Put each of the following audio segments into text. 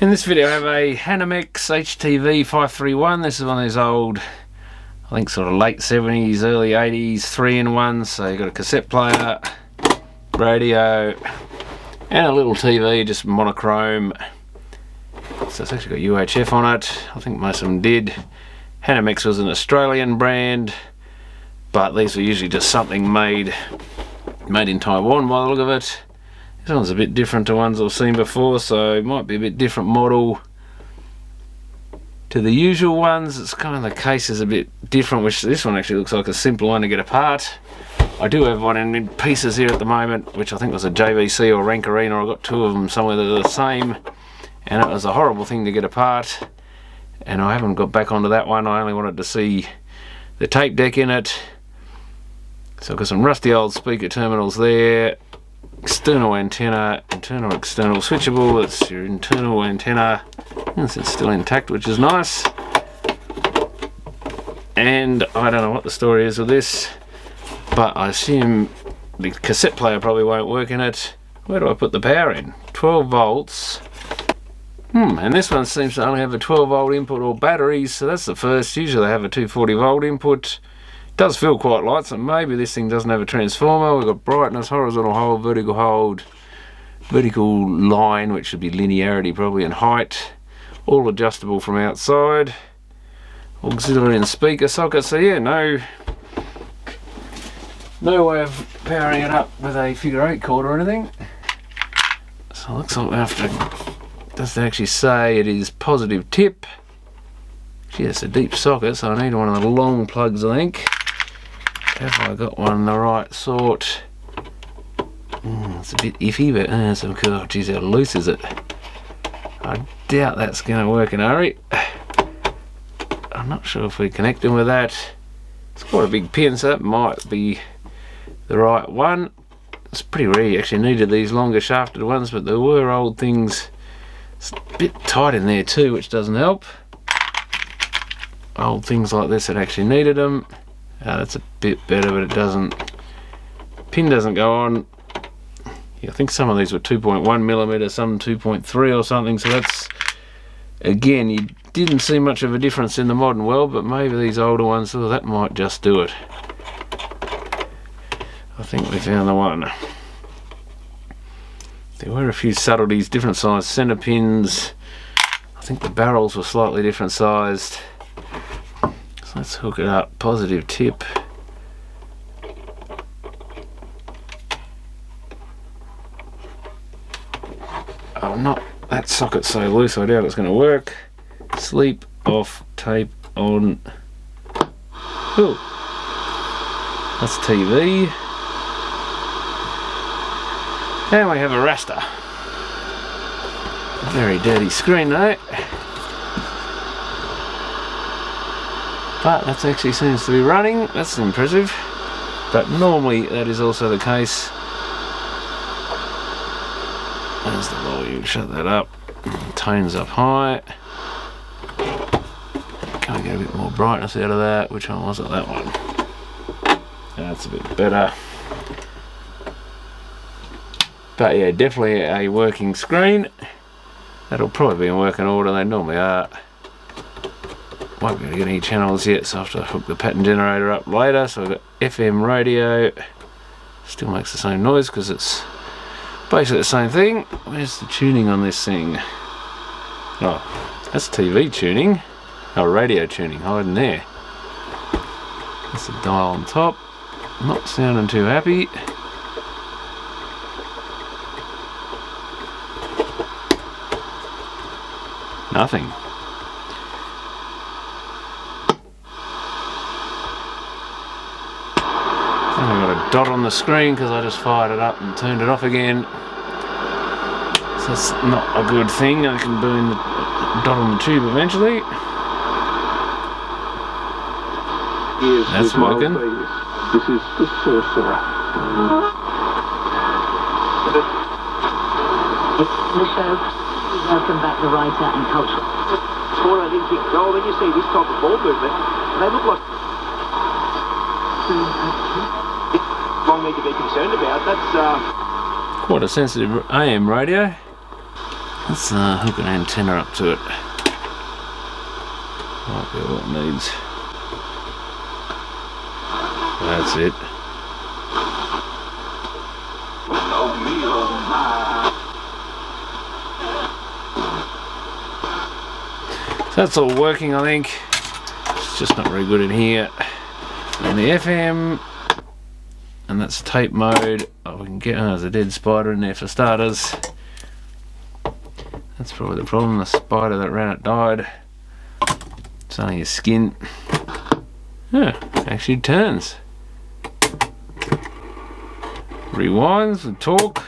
In this video I have a Hanimex HTV531. This is one of those old, I think sort of late 70s, early 80s 3-in-1s. So you've got a cassette player, radio, and a little TV, just monochrome. So it's actually got UHF on it. I think most of them did. Hanimex was an Australian brand, but these were usually just something made in Taiwan by the look of it. This one's a bit different to ones I've seen before, so it might be a bit different model to the usual ones. It's kind of, the case is a bit different, which this one actually looks like a simple one to get apart. I do have one in pieces here at the moment, which I think was a JVC or Rankarina. I got two of them somewhere that are the same, and it was a horrible thing to get apart, and I haven't got back onto that one. I only wanted to see the tape deck in it. So I've got some rusty old speaker terminals there. External antenna, internal external switchable. That's your internal antenna. Yes, it's still intact, which is nice. And I don't know what the story is with this, but I assume the cassette player probably won't work in it. Where do I put the power in? 12 volts. And this one seems to only have a 12 volt input or batteries, so that's the first. Usually they have a 240 volt input. Does feel quite light, so maybe this thing doesn't have a transformer. We've got brightness, horizontal hold, vertical line, which should be linearity probably, and height. All adjustable from outside. Auxiliary and speaker socket. So yeah, no way of powering it up with a figure 8 cord or anything. So it looks like we have to, doesn't actually say it is positive tip. Gee, it's a deep socket, so I need one of the long plugs, I think. Have I got one the right sort? It's a bit iffy, but some cool. Geez, how loose is it? I doubt that's going to work in a hurry. I'm not sure if we connect them with that. It's quite a big pin, so that might be the right one. It's pretty rare you actually needed these longer shafted ones, but there were old things. It's a bit tight in there too, which doesn't help. Old things like this that actually needed them. That's a bit better, but it doesn't, pin doesn't go on. Yeah, I think some of these were 2.1mm, some 2.3 or something, so that's, again, you didn't see much of a difference in the modern world, but maybe these older ones, oh, that might just do it. I think we found the one. There were a few subtleties, different size center pins. I think the barrels were slightly different sized. Let's hook it up. Positive tip. Oh, not that socket so loose, I doubt it's going to work. Sleep off, tape on. Oh, that's TV. And we have a raster. Very dirty screen though. But that actually seems to be running. That's impressive. But normally that is also the case. There's the volume, shut that up. Tones up high. Can we get a bit more brightness out of that? Which one was it? That one. That's a bit better. But yeah, definitely a working screen. That'll probably be in working order, they normally are. Won't be able to get any channels yet, so I have to hook the pattern generator up later. So I've got FM radio, still makes the same noise because it's basically the same thing. Where's the tuning on this thing? Oh, that's TV tuning. Oh, radio tuning, hiding there. That's the dial on top. Not sounding too happy. Nothing. I've got a dot on the screen because I just fired it up and turned it off again. So that's not a good thing. I can burn the dot on the tube eventually. That's working. This is the sorcerer. The show. Welcome back, the writer and culture. What I didn't think, oh, when you see this type of ball movement, they look like wrong me to be concerned about. That's quite a sensitive AM radio. Let's hook an antenna up to it. Might be all it needs. That's it. So that's all working, I think. It's just not very good in here. And the FM, and that's tape mode. Oh, we can get, oh, there's a dead spider in there for starters. That's probably the problem. The spider that ran it died. It's only his skin. Yeah, actually turns. Rewinds with torque.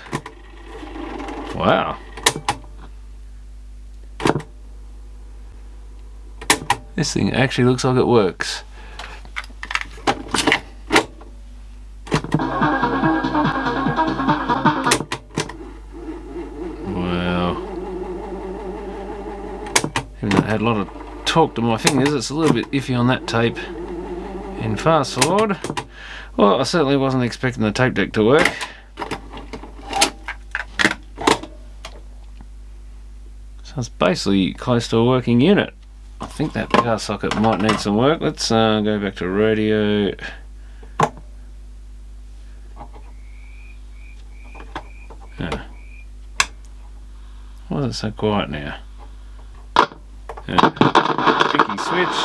Wow. This thing actually looks like it works. Wow. Even though it had a lot of torque to my fingers, it's a little bit iffy on that tape. And fast forward. Well, I certainly wasn't expecting the tape deck to work. So it's basically close to a working unit. I think that power socket might need some work. Let's go back to radio. Why is it so quiet now? Sticky switch.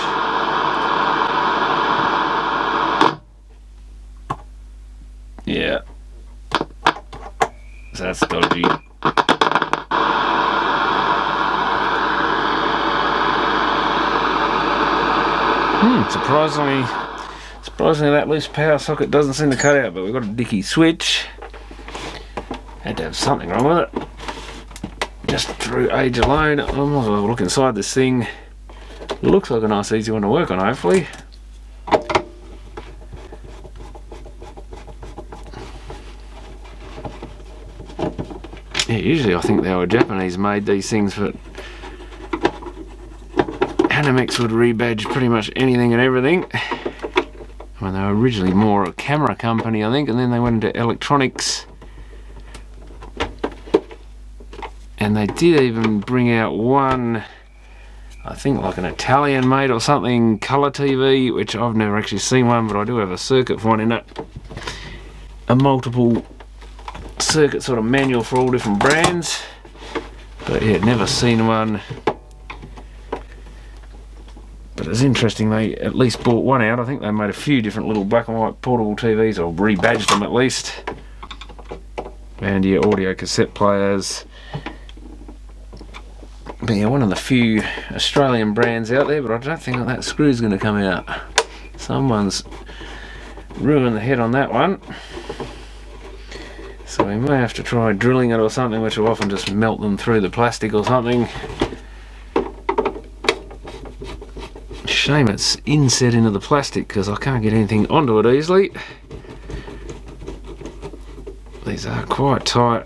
Yeah. So that's dodgy. Surprisingly that loose power socket doesn't seem to cut out, but we've got a dicky switch. Had to have something wrong with it. Just through age alone. I might as well look inside this thing. Looks like a nice easy one to work on, hopefully. Yeah, usually I think they were Japanese made these things, but Hanimex would rebadge pretty much anything and everything. I mean, they were originally more a camera company, I think, and then they went into electronics. And they did even bring out one, I think like an Italian made or something, colour TV, which I've never actually seen one, but I do have a circuit for one in it. A multiple circuit sort of manual for all different brands. But yeah, never seen one. But it's interesting, they at least bought one out. I think they made a few different little black and white portable TVs, or rebadged them at least. And yeah, audio cassette players. But yeah, one of the few Australian brands out there, but I don't think that screw's going to come out. Someone's ruined the head on that one. So we may have to try drilling it or something, which will often just melt them through the plastic or something. Shame it's inset into the plastic because I can't get anything onto it easily. These are quite tight.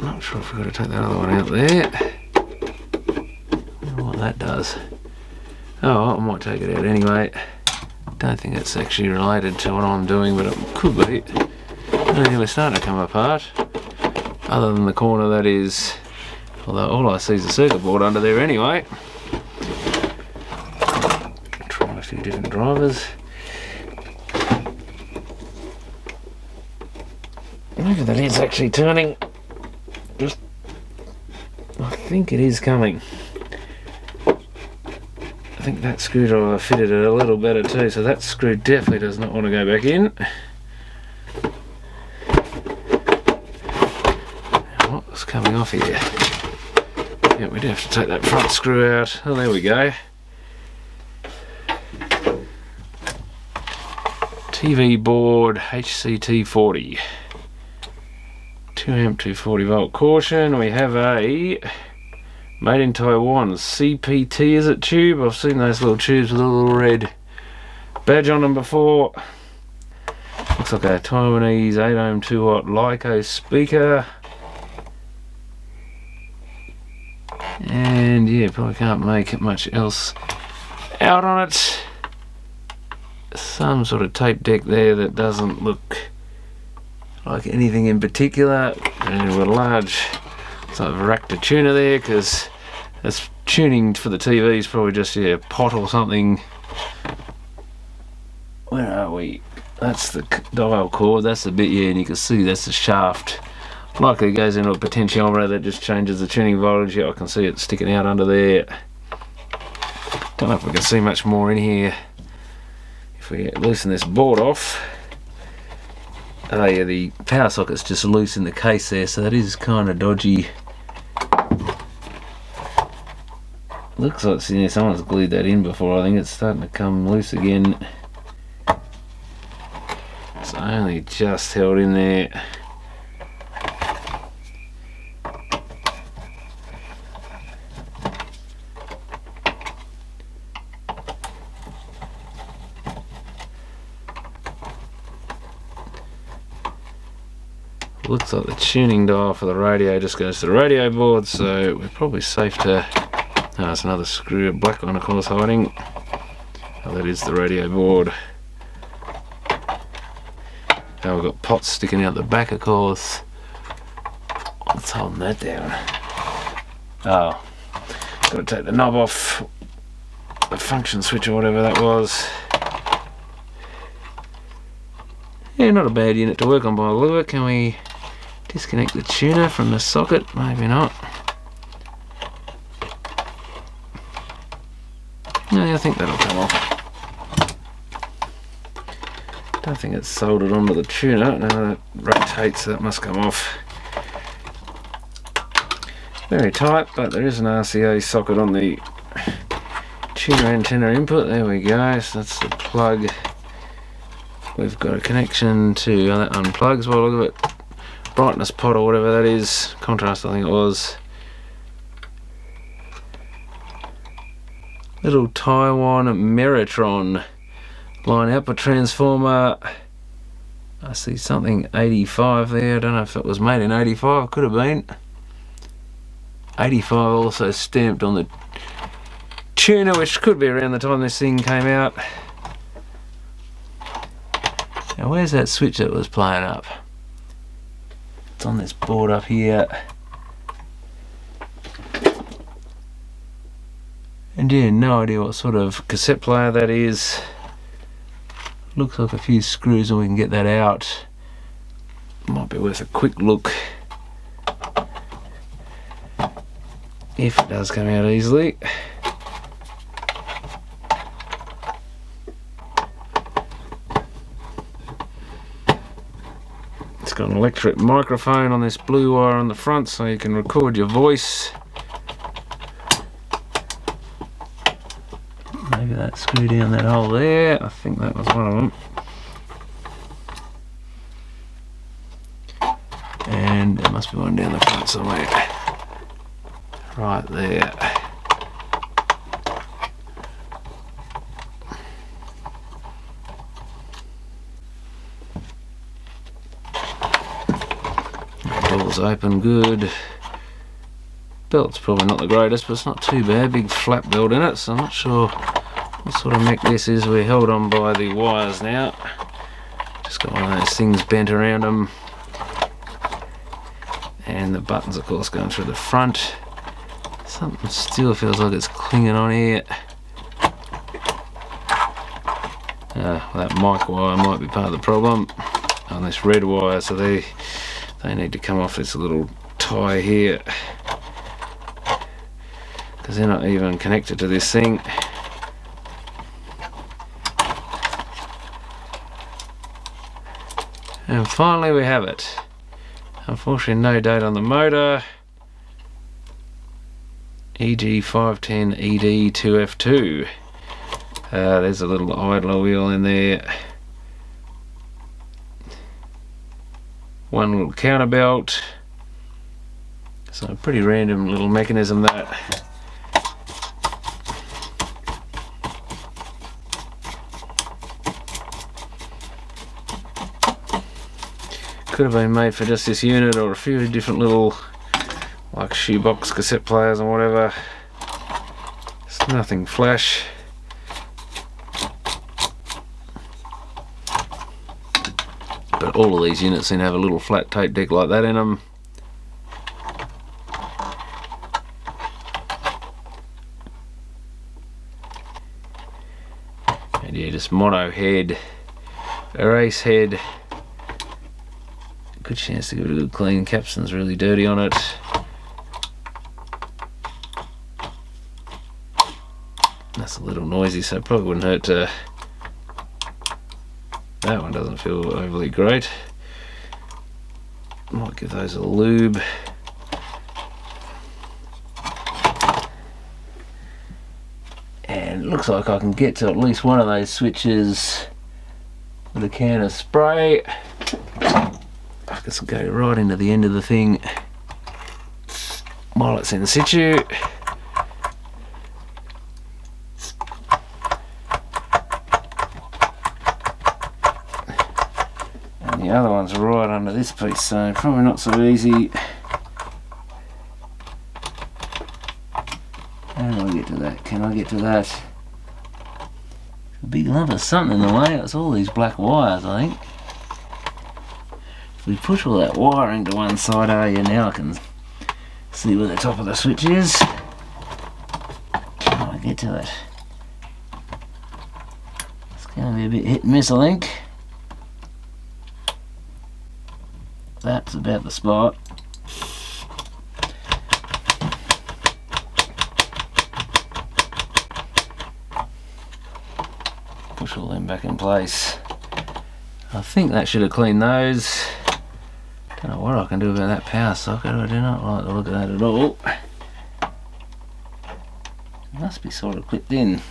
Not sure if we've got to take that other one out there. I wonder what that does. Oh, I might take it out anyway. Don't think it's actually related to what I'm doing, but it could be. Oh, yeah, we're starting to come apart. Other than the corner that is, although all I see is a circuit board under there anyway. Try a few different drivers. Look at the lid's actually turning. Just, I think it is coming. I think that screwdriver fitted it a little better too, so that screw definitely does not want to go back in. What's coming off here? Yeah, we'd have to take that front screw out. Oh, there we go. TV board HTV531-4. 2 amp 240 volt caution. We have a made in Taiwan CPT, is it, tube? I've seen those little tubes with a little red badge on them before. Looks like a Taiwanese 8 ohm 2 watt Lyco speaker. And yeah, probably can't make much else out on it. Some sort of tape deck there that doesn't look like anything in particular, and with a large So I've racked a tuner there because it's tuning for the TV is probably just a pot or something. Where are we? That's the dial cord, that's the bit, and you can see that's the shaft. Likely goes into a potentiometer that just changes the tuning voltage. I can see it sticking out under there. Don't know if we can see much more in here. If we loosen this board off, oh yeah, the power socket's just loose in the case there, so that is kind of dodgy. Looks like someone's glued that in before. I think it's starting to come loose again. It's only just held in there. Looks like the tuning dial for the radio just goes to the radio board, so we're probably safe to... Oh, there's another screw, a black one of course hiding. Oh, that is the radio board. Now we've got pots sticking out the back of course. What's holding that down? Oh, got to take the knob off the function switch or whatever that was. Yeah, not a bad unit to work on by the look of it. Can we disconnect the tuner from the socket? Maybe not. No, I think that'll come off. Don't think it's soldered onto the tuner. No, that rotates, so that must come off. Very tight, but there is an RCA socket on the tuner antenna input. There we go, so that's the plug. We've got a connection to, that unplugs by the look of it. Brightness pot or whatever that is, contrast I think it was. Little Taiwan Meritron line output transformer. I see something 85 there. I don't know if it was made in 85, could have been. 85 also stamped on the tuner, which could be around the time this thing came out. Now where's that switch that was playing up? It's on this board up here. And yeah, no idea what sort of cassette player that is. Looks like a few screws and we can get that out. Might be worth a quick look. If it does come out easily. It's got an electric microphone on this blue wire on the front so you can record your voice. Maybe that screw down that hole there. I think that was one of them. And there must be one down the front somewhere. Right there. Door's open good. Belt's probably not the greatest, but it's not too bad. Big flap belt in it, so I'm not sure what sort of mech this is. We're held on by the wires now. Just got one of those things bent around them. And the buttons, of course, going through the front. Something still feels like it's clinging on here. That mic wire might be part of the problem on this red wire, so they need to come off this little tie here because they're not even connected to this thing. And finally we have it. Unfortunately no date on the motor. EG510ED2F2. There's a little idler wheel in there. One little counterbelt. So a pretty random little mechanism that. Could have been made for just this unit or a few different little like shoebox cassette players or whatever. It's nothing flash. But all of these units seem to have a little flat tape deck like that in them. And yeah, just mono head, erase head. Good chance to give it a good clean. Capstan's really dirty on it. That's a little noisy, so it probably wouldn't hurt to... That one doesn't feel overly great. Might give those a lube. And it looks like I can get to at least one of those switches with a can of spray. I can go right into the end of the thing while it's in situ. And the other one's right under this piece, so probably not so easy. How do I get to that? Can I get to that? A big lump of something in the way. It's all these black wires, I think. If we push all that wiring to one side, now I can see where the top of the switch is. Can I get to it? It's going to be a bit hit and miss, I think. That's about the spot. Push all them back in place. I think that should have cleaned those. Don't know what I can do about that power socket. I do not like the look of that at all. It must be sort of clipped in.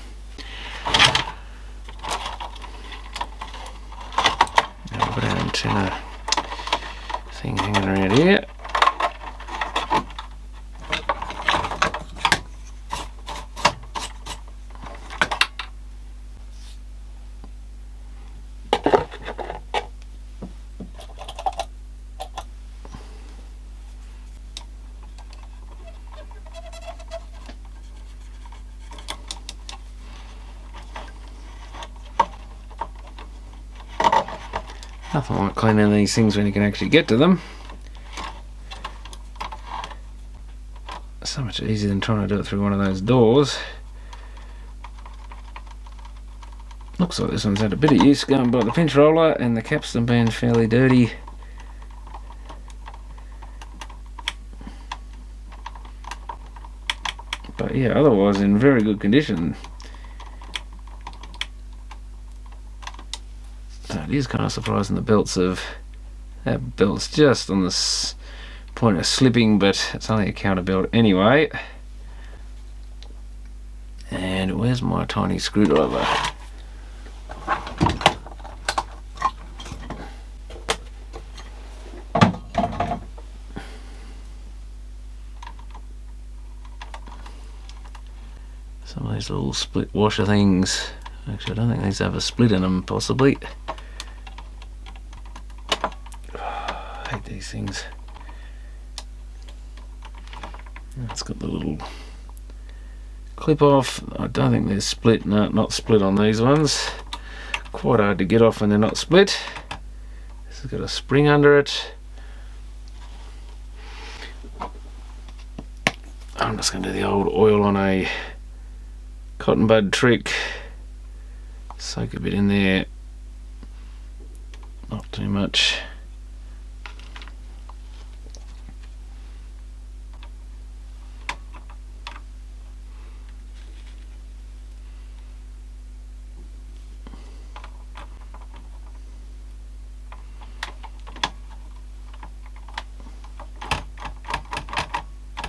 Now we've got our antenna thing hanging around here. Nothing like cleaning these things when you can actually get to them. So much easier than trying to do it through one of those doors. Looks like this one's had a bit of use going by the pinch roller, and the capstan being fairly dirty. But yeah, otherwise in very good condition. It is kind of surprising the belts of that belt's just on the point of slipping, but it's only a counter belt anyway. And where's my tiny screwdriver? Some of these little split washer things. Actually, I don't think these have a split in them, possibly. I hate these things. It's got the little clip off. I don't think they're split. No, not split on these ones. Quite hard to get off when they're not split. This has got a spring under it. I'm just going to do the old oil on a cotton bud trick. Soak a bit in there. Not too much.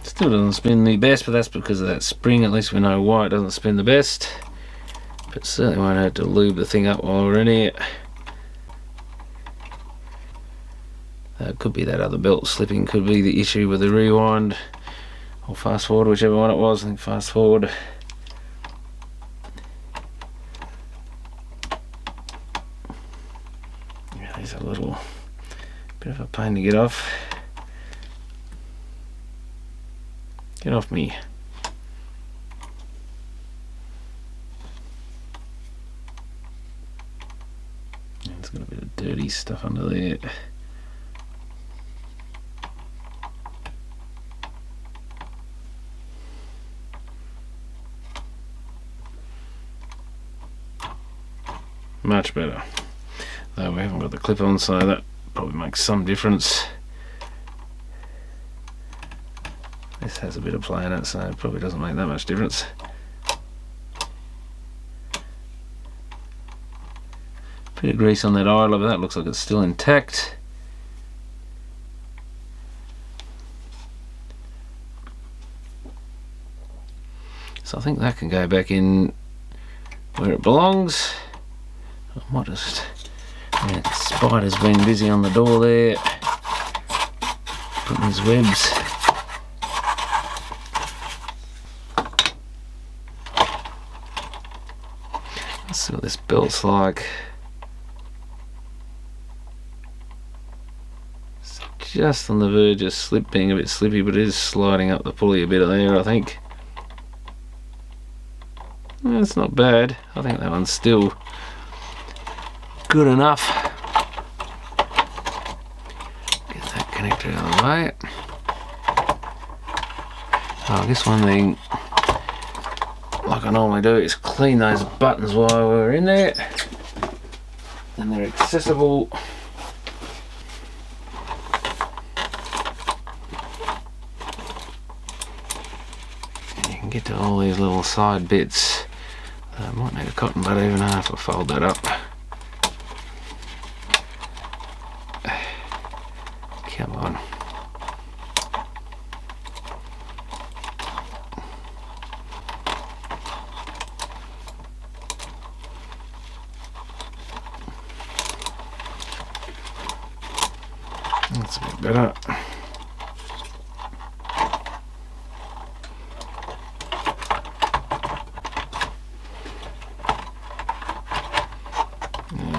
Still doesn't spin the best, but that's because of that spring. At least we know why it doesn't spin the best. But certainly won't have to lube the thing up while we're in here. It could be that other belt slipping, could be the issue with the rewind or fast forward, whichever one it was. I think fast forward. Yeah, these are a little bit of a pain to get off. Get off me. It's got a bit of dirty stuff under there. Much better. Though we haven't got the clip on, so that probably makes some difference. This has a bit of play in it, so it probably doesn't make that much difference. Bit of grease on that idler, but that looks like it's still intact. So I think that can go back in where it belongs. I might just... Yeah, the spider's been busy on the door there, putting his webs. Let's see what this belt's like. It's just on the verge of being a bit slippy, but it is sliding up the pulley a bit there, I think. That's not bad. I think that one's still good enough. Get that connector out of the way. Oh, I guess one thing, like I normally do, is clean those buttons while we're in there. And they're accessible. And you can get to all these little side bits. I might need a cotton bud even after I fold that up. Come on. That's a bit better.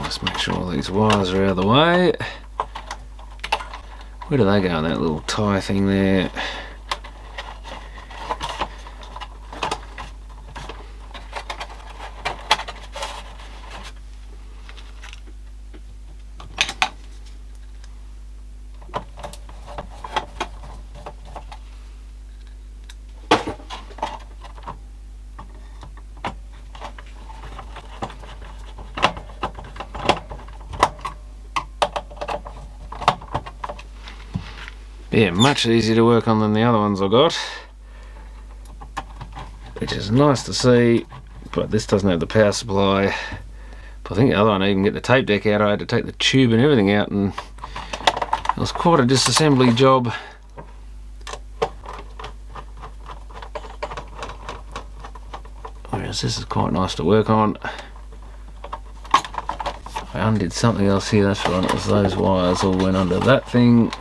Just make sure all these wires are out of the way. Where do they go in that little tie thing there? Yeah, much easier to work on than the other ones I got, which is nice to see, but this doesn't have the power supply. But I think the other one, I even get the tape deck out, I had to take the tube and everything out, and it was quite a disassembly job. Whereas this is quite nice to work on. I undid something else here, that's right, it was those wires all went under that thing.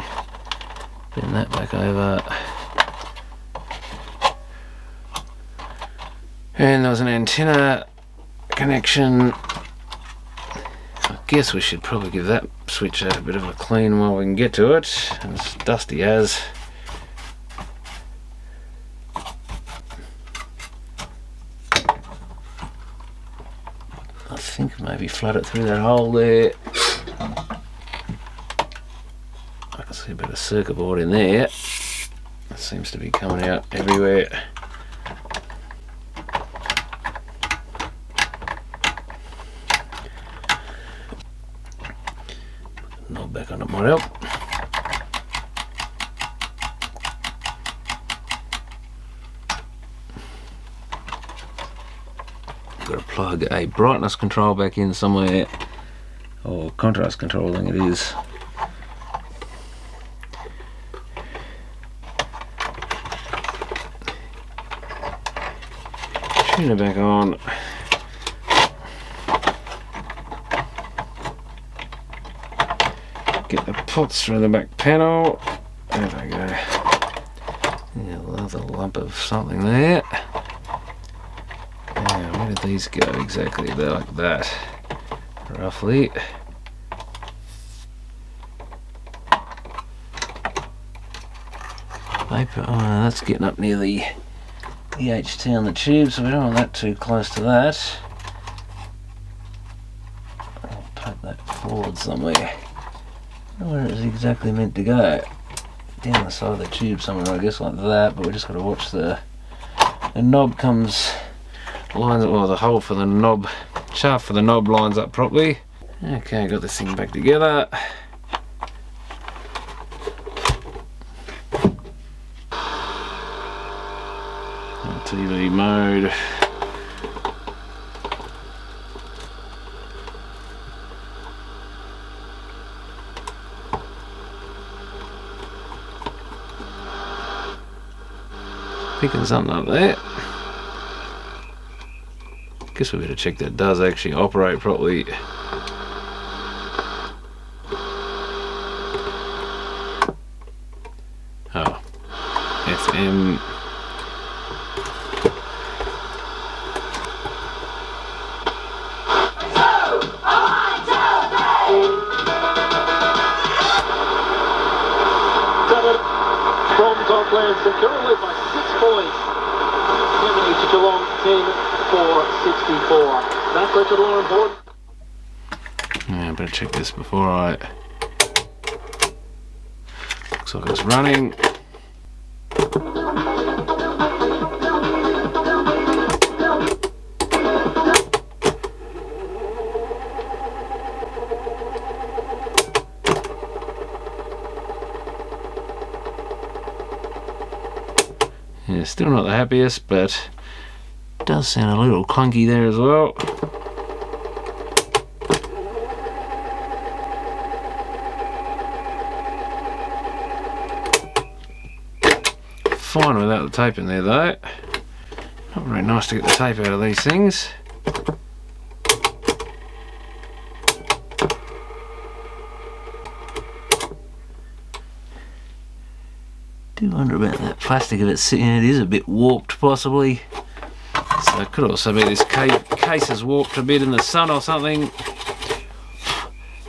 Bend that back over. And there was an antenna connection. I guess we should probably give that switch a bit of a clean while we can get to it. It's dusty as. I think maybe flood it through that hole there. I can see a bit of circuit board in there. It seems to be coming out everywhere. Knob back on it might help. Got to plug a brightness control back in somewhere, or contrast control, I think it is. Turn it back on. Get the pots through the back panel. There we go. Yeah, another lump of something there. Yeah, where did these go exactly? They're like that, roughly. Paper. Oh, that's getting up near the HT on the tube, so we don't want that too close to that. I'll poke that forward somewhere. I don't know where it's exactly meant to go. Down the side of the tube somewhere, I guess, like that, but we just got to watch the knob comes, lines, well, the hole for the knob shaft for the knob lines up properly. Okay, got this thing back together. TV mode. Picking something up there. Guess we better check that it does actually operate properly. Oh, FM. From Dockland securely by 6 points. 70 to Geelong 10-4-64. Back left to the line board. Yeah, I better check this before I. Looks like it's running. Yeah, still not the happiest, but it does sound a little clunky there as well. Fine without the tape in there though. Not very nice to get the tape out of these things. Do wonder about that plastic of it sitting. It is a bit warped possibly. So it could also be this case is warped a bit in the sun or something. It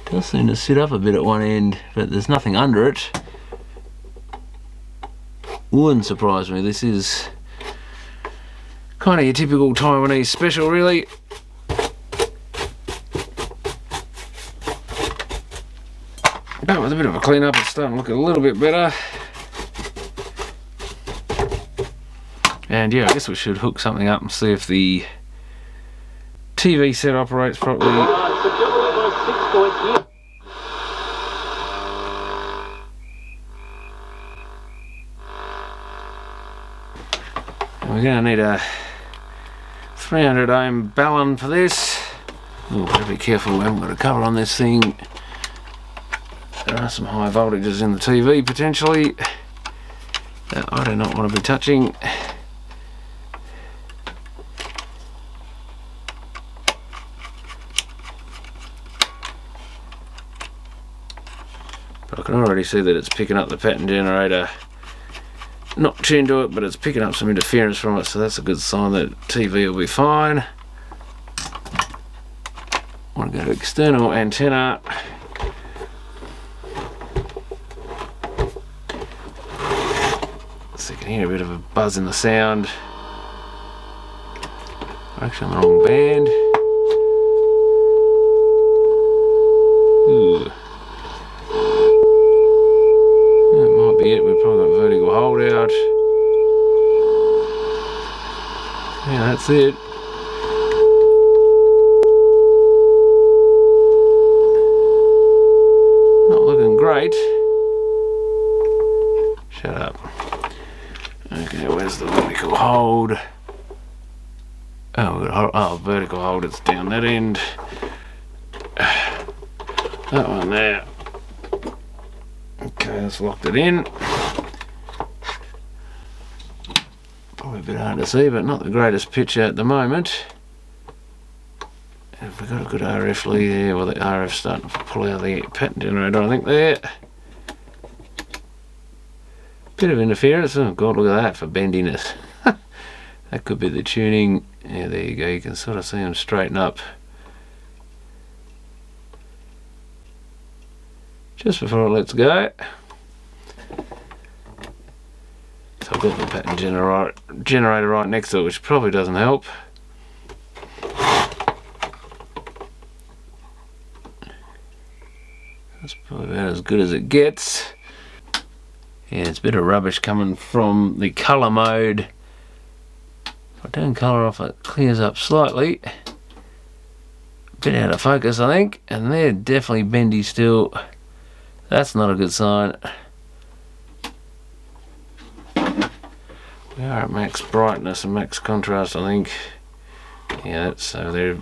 does seem to sit up a bit at one end, but there's nothing under it. Wouldn't surprise me. This is kind of your typical Taiwanese special really. But with a bit of a clean up, it's starting to look a little bit better. And yeah, I guess we should hook something up and see if the TV set operates properly. Securely by 6 points here. We're going to need a 300 ohm ballon for this. Oh, better be careful, we haven't got a cover on this thing. There are some high voltages in the TV potentially that I do not want to be touching. But I can already see that it's picking up the pattern generator. Not tuned to it, but it's picking up some interference from it, so that's a good sign that TV will be fine. Want to go to external antenna. So you can hear a bit of a buzz in the sound. Actually, on the wrong band. Ooh. That might be it. We've probably got vertical hold out. Yeah, that's it. Not looking great. Shut up. Okay, where's the vertical hold? Oh, vertical hold, it's down that end. That one there. Okay, that's locked it in. Probably a bit hard to see, but not the greatest picture at the moment. Have we got a good RF lead there? Well, the RF's starting to pull out the pattern generator, I think, there. Bit of interference. Oh god, look at that for bendiness. That could be the tuning. Yeah, there you go. You can sort of see them straighten up. Just before it lets go. So I've got the pattern generator right next to it, which probably doesn't help. That's probably about as good as it gets. Yeah, it's a bit of rubbish coming from the colour mode. If I turn colour off, it clears up slightly. bit out of focus, I think, and they're definitely bendy still. That's not a good sign. We are at max brightness and max contrast, I think. Yeah, so they're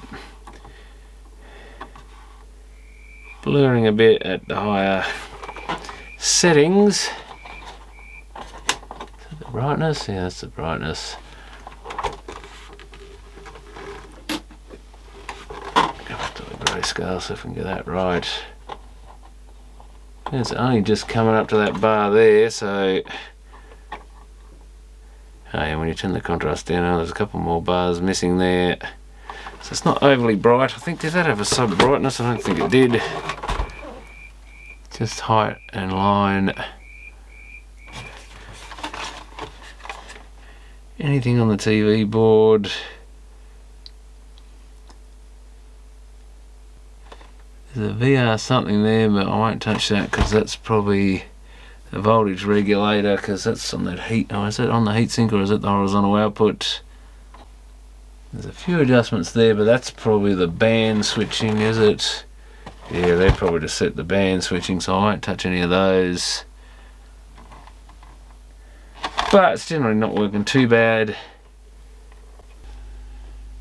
blurring a bit at the higher settings. Is that the brightness? Yeah, that's the brightness. Go back to the grayscale so if we can get that right. It's only just coming up to that bar there, so oh yeah, when you turn the contrast down, there's a couple more bars missing there. So it's not overly bright. I think, did that have a sub brightness? I don't think it did. Just height and line. Anything on the TV board? There's a VR something there, but I won't touch that because that's probably a voltage regulator, because that's on that heat. Oh, is it on the heatsink or is it the horizontal output? There's a few adjustments there, but that's probably the band switching, is it? Yeah, they probably just set the band switching, so I won't touch any of those. But it's generally not working too bad.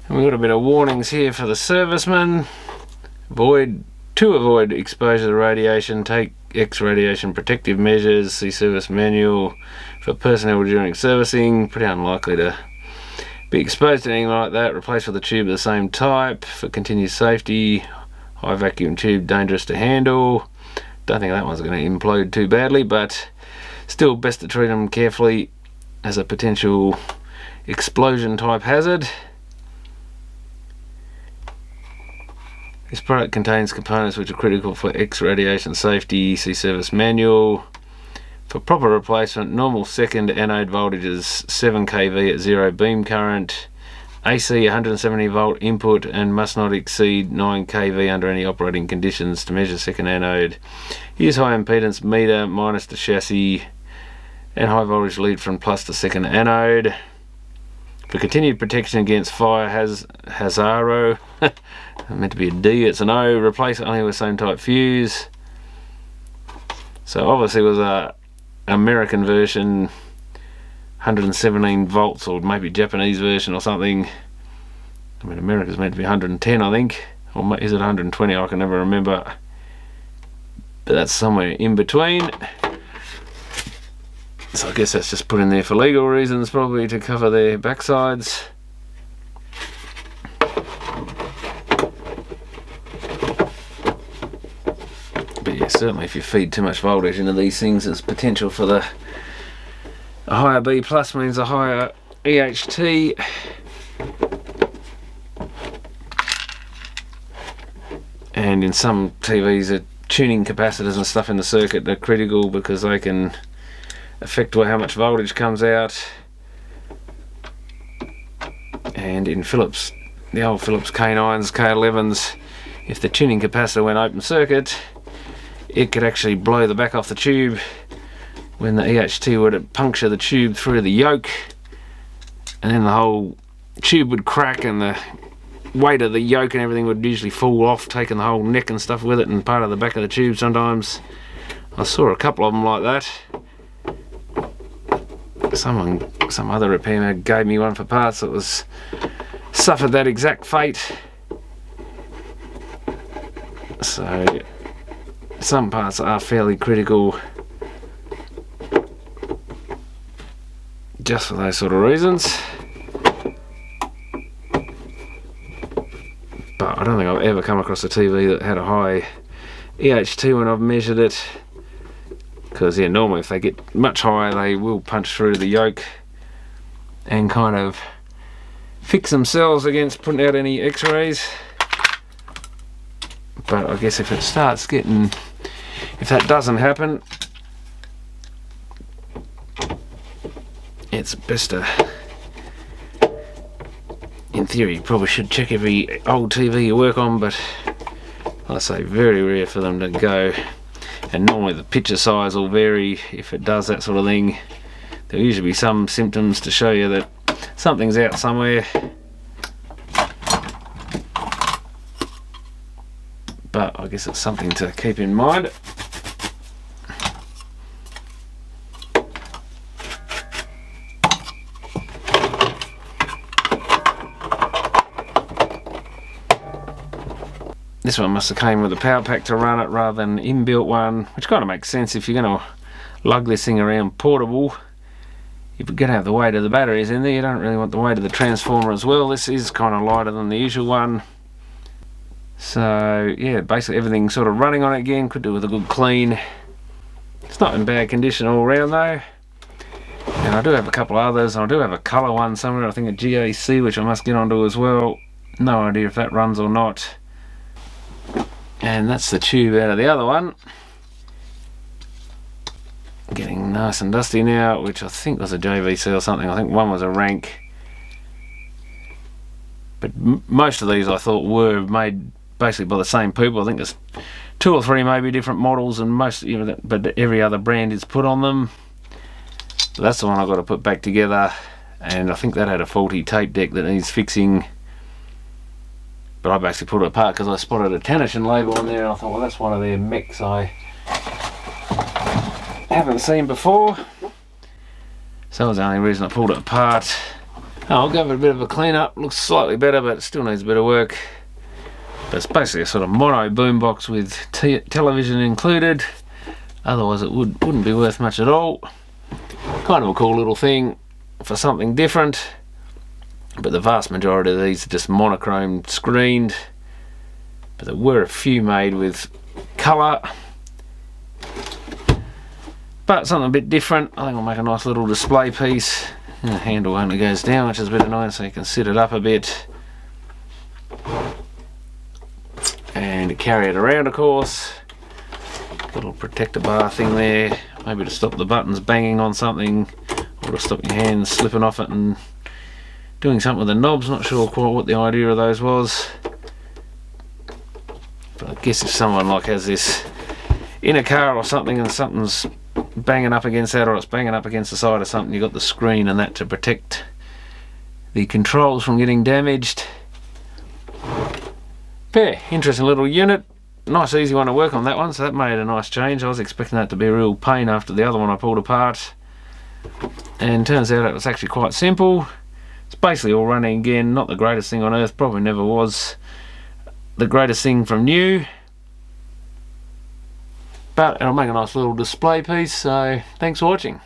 And we've got a bit of warnings here for the servicemen. To avoid exposure to radiation, take X-radiation protective measures. See service manual for personnel during servicing. Pretty unlikely to be exposed to anything like that. Replace with a tube of the same type for continued safety. High vacuum tube, dangerous to handle. Don't think that one's going to implode too badly, but still best to treat them carefully as a potential explosion type hazard. This product contains components which are critical for X-radiation safety. See service manual. For proper replacement, normal second anode voltage is 7 kV at 0 beam current. AC 170 volt input and must not exceed 9 kV under any operating conditions to measure second anode. Use high impedance meter minus the chassis and high voltage lead from plus to second anode. For continued protection against fire, Hazaro, meant to be a D, it's an O, replace it only with same type fuse. So obviously it was a American version, 117 volts, or maybe Japanese version or something. I mean, America's meant to be 110, I think, or is it 120? I can never remember, but that's somewhere in between. So I guess that's just put in there for legal reasons, probably to cover their backsides. But yeah, certainly if you feed too much voltage into these things, there's potential for a higher B plus means a higher EHT. And in some TVs, the tuning capacitors and stuff in the circuit are critical because they can affect how much voltage comes out. And in Philips, the old Philips K9s, K11s, if the tuning capacitor went open circuit, it could actually blow the back off the tube when the EHT would puncture the tube through the yoke, and then the whole tube would crack and the weight of the yoke and everything would usually fall off, taking the whole neck and stuff with it and part of the back of the tube sometimes. I saw a couple of them like that. Some other repairman gave me one for parts that was suffered that exact fate. So some parts are fairly critical just for those sort of reasons. But I don't think I've ever come across a TV that had a high EHT when I've measured it. Because yeah, normally if they get much higher, they will punch through the yoke and kind of fix themselves against putting out any x-rays. But I guess if it starts getting, if that doesn't happen, it's best to, in theory, you probably should check every old TV you work on, but like I say, very rare for them to go. And normally the picture size will vary if it does that sort of thing. There'll usually be some symptoms to show you that something's out somewhere. but I guess it's something to keep in mind. This one must have came with a power pack to run it rather than an inbuilt one, which kind of makes sense if you're going to lug this thing around portable. If you're going to have the weight of the batteries in there, you don't really want the weight of the transformer as well. This is kind of lighter than the usual one. So yeah, basically everything's sort of running on it again. Could do with a good clean. It's not in bad condition all around though. And I do have a couple others. I do have a colour one somewhere, I think a GAC, which I must get onto as well. No idea if that runs or not. And that's the tube out of the other one. Getting nice and dusty now, which I think was a JVC or something. I think one was a rank. But most of these I thought were made basically by the same people. I think there's 2 or 3 maybe different models, and most, you know, but every other brand is put on them. So that's the one I've got to put back together, and I think that had a faulty tape deck that needs fixing. But I basically put it apart because I spotted a Tanischen label on there, and I thought, well, that's one of their mechs I haven't seen before. So that was the only reason I pulled it apart. I'll give it a bit of a clean up. Looks slightly better, but it still needs a bit of work. But it's basically a sort of mono boombox with television included. Otherwise it wouldn't be worth much at all. Kind of a cool little thing for something different. But the vast majority of these are just monochrome screened. But there were a few made with colour. But something a bit different. I think I'll make a nice little display piece. And the handle only goes down, which is a bit annoying, so you can sit it up a bit. And carry it around, of course. Little protector bar thing there. Maybe to stop the buttons banging on something. Or to stop your hands slipping off it and doing something with the knobs. Not sure quite what the idea of those was, but I guess if someone like has this in a car or something and something's banging up against that, or it's banging up against the side of something, you've got the screen and that to protect the controls from getting damaged. Yeah, interesting little unit. Nice easy one to work on, that one, so that made a nice change. I was expecting that to be a real pain after the other one I pulled apart, and turns out it was actually quite simple. It's basically all running again. Not the greatest thing on earth, probably never was the greatest thing from new, but it'll make a nice little display piece. So thanks for watching.